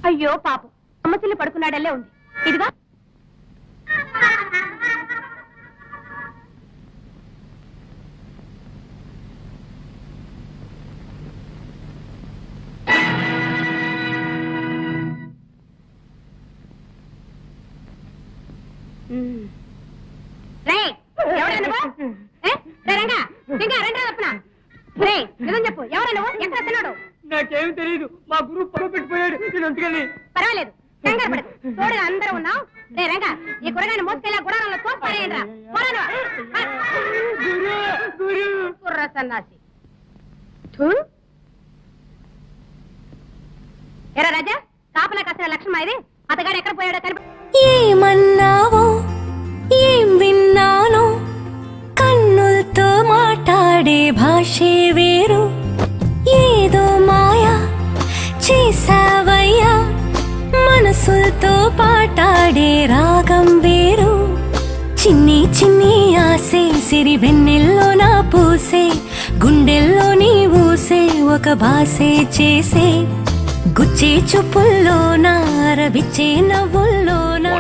అయ్యో పాపం అమ్మ చెల్లి పడుకున్నాడల్లే ఉంది. ఇదిగా చెప్పు, ఎవరు నువ్వు? ఎక్కడ వస్తున్నాడు? నాకేం తెలియదు. మా గురువు పగ పెట్టిపోయాడు. నేను అందుకని పర్వాలేదు, కంగారు పడకు. తోడుగా అందరూ ఉన్నావు. రే రంగా, ఈ గురగాన్ని మోసుకెళ్ళా గుడారంలో తోసిపారేయండిరా. కుర్ర సన్నాసి. ఎరా రాజా, కాపలా కాసిన లక్ష్మణ ఇది. అతగాడు ఎక్కడ పోయాడో కనిపి. ఏమన్నావో ఏం విన్నానో, కన్నులతో మాట్లాడే భాషే వేరు. ఏదో మాయా చేసావయ్యా, మనసులతో పాటాడే రాగం వేరు. చిన్ని చిన్ని ఆసే సిరి వెన్నెల్లో నా పూసే, గుండెల్లో నీ ఊసే ఒక భాసే చేసే. గుచ్చే చూపుల్లో నా రవిచ్చే నవ్వుల్లో నా